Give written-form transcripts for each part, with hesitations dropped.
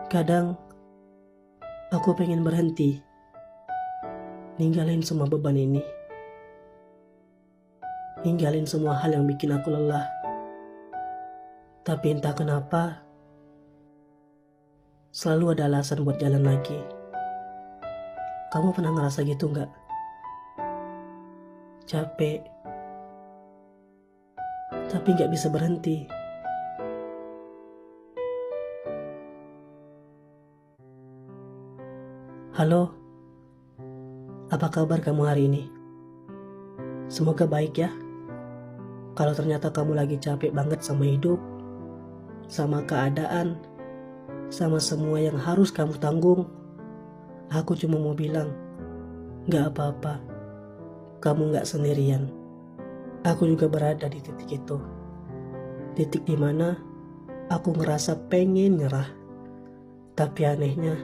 Kadang aku pengen berhenti, ninggalin semua beban ini, ninggalin semua hal yang bikin aku lelah. Tapi entah kenapa, selalu ada alasan buat jalan lagi. Kamu pernah ngerasa gitu nggak? Capek, tapi nggak bisa berhenti. Halo, apa kabar kamu hari ini? Semoga baik ya. Kalau ternyata kamu lagi capek banget sama hidup, sama keadaan, sama semua yang harus kamu tanggung, aku cuma mau bilang, gak apa-apa, kamu gak sendirian. Aku juga berada di titik itu. Titik dimana aku ngerasa pengen nyerah. Tapi anehnya,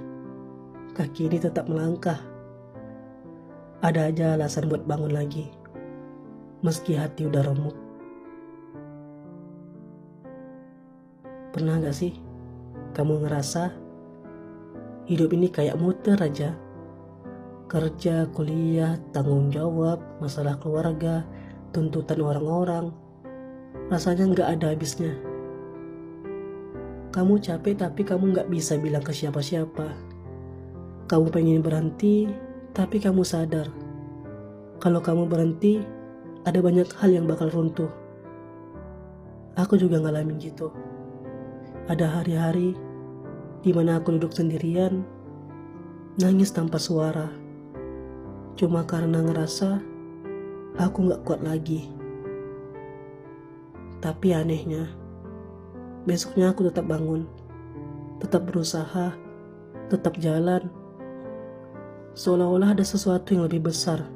kaki ini tetap melangkah. Ada aja alasan buat bangun lagi, meski hati udah remuk. Pernah gak sih kamu ngerasa hidup ini kayak muter aja? Kerja, kuliah, tanggung jawab, masalah keluarga, tuntutan orang-orang, rasanya gak ada habisnya. Kamu capek tapi kamu gak bisa bilang ke siapa-siapa. Kamu pengen berhenti, tapi kamu sadar kalau kamu berhenti, ada banyak hal yang bakal runtuh. Aku juga ngalamin gitu. Ada hari-hari dimana aku duduk sendirian, nangis tanpa suara, cuma karena ngerasa aku gak kuat lagi. Tapi anehnya, besoknya aku tetap bangun, tetap berusaha, tetap jalan. Seolah-olah ada sesuatu yang lebih besar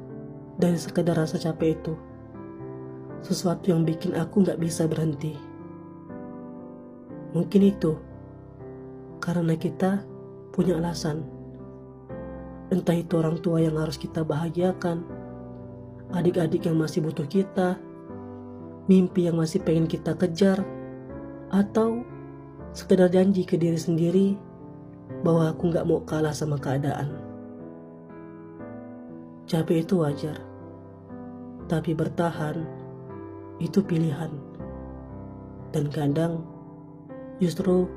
dari sekedar rasa capek itu. Sesuatu yang bikin aku gak bisa berhenti. Mungkin itu karena kita punya alasan. Entah itu orang tua yang harus kita bahagiakan, adik-adik yang masih butuh kita, mimpi yang masih pengen kita kejar, atau sekedar janji ke diri sendiri bahwa aku gak mau kalah sama keadaan. Capek itu wajar, tapi bertahan itu pilihan. Dan kadang justru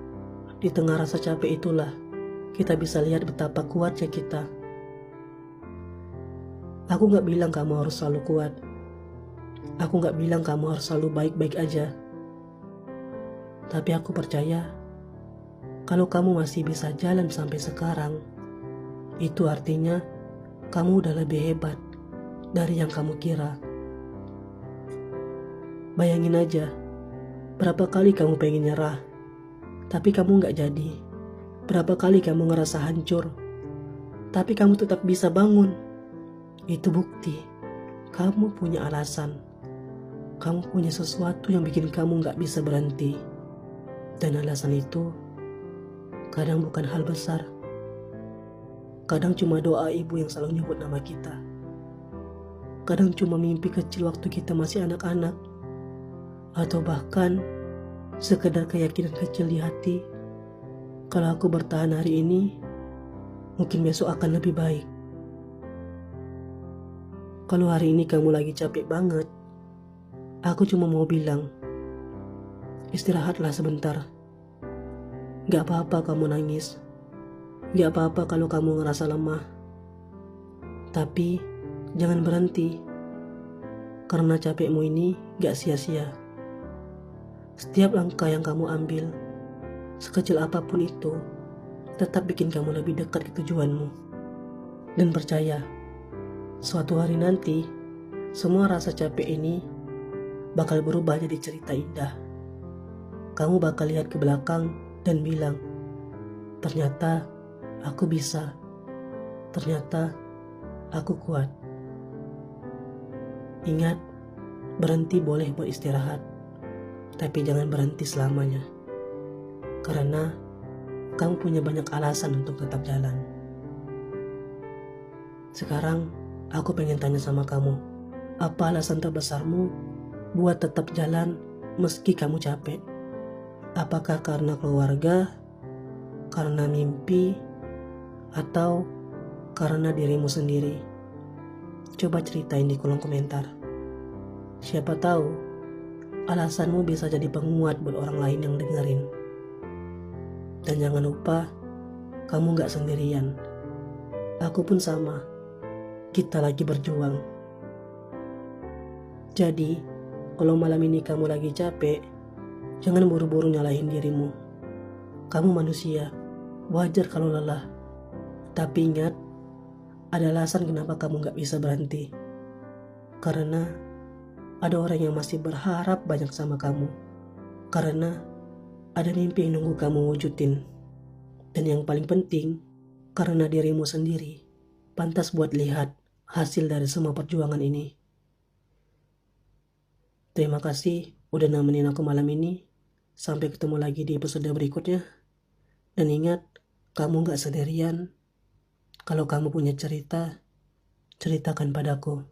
di tengah rasa capek itulah kita bisa lihat betapa kuatnya kita. Aku gak bilang kamu harus selalu kuat. Aku gak bilang kamu harus selalu baik-baik aja. Tapi aku percaya kalau kamu masih bisa jalan sampai sekarang, itu artinya kamu udah lebih hebat dari yang kamu kira. Bayangin aja, berapa kali kamu pengen nyerah, tapi kamu gak jadi. Berapa kali kamu ngerasa hancur, tapi kamu tetap bisa bangun. Itu bukti kamu punya alasan. Kamu punya sesuatu yang bikin kamu gak bisa berhenti. Dan alasan itu kadang bukan hal besar. Kadang cuma doa ibu yang selalu nyebut nama kita. Kadang cuma mimpi kecil waktu kita masih anak-anak. Atau bahkan sekedar keyakinan kecil di hati, kalau aku bertahan hari ini, mungkin besok akan lebih baik. Kalau hari ini kamu lagi capek banget, aku cuma mau bilang, istirahatlah sebentar. Gak apa-apa kamu nangis. Gak apa-apa kalau kamu ngerasa lemah. Tapi jangan berhenti, karena capekmu ini gak sia-sia. Setiap langkah yang kamu ambil, sekecil apapun itu, tetap bikin kamu lebih dekat ke tujuanmu. Dan percaya, suatu hari nanti, semua rasa capek ini bakal berubah jadi cerita indah. Kamu bakal lihat ke belakang dan bilang, ternyata aku bisa. Ternyata aku kuat. Ingat, berhenti boleh buat istirahat, tapi jangan berhenti selamanya. Karena kamu punya banyak alasan untuk tetap jalan. Sekarang aku pengen tanya sama kamu, apa alasan terbesarmu buat tetap jalan meski kamu capek? Apakah karena keluarga, karena mimpi, atau karena dirimu sendiri? Coba ceritain di kolom komentar. Siapa tahu alasanmu bisa jadi penguat buat orang lain yang dengerin. Dan jangan lupa, kamu gak sendirian. Aku pun sama. Kita lagi berjuang. Jadi, kalau malam ini kamu lagi capek, jangan buru-buru nyalahin dirimu. Kamu manusia, wajar kalau lelah. Tapi ingat, ada alasan kenapa kamu gak bisa berhenti. Karena ada orang yang masih berharap banyak sama kamu. Karena ada mimpi yang nunggu kamu wujudin. Dan yang paling penting, karena dirimu sendiri pantas buat lihat hasil dari semua perjuangan ini. Terima kasih udah nemenin aku malam ini. Sampai ketemu lagi di episode berikutnya. Dan ingat, kamu gak sendirian. Kalau kamu punya cerita, ceritakan padaku.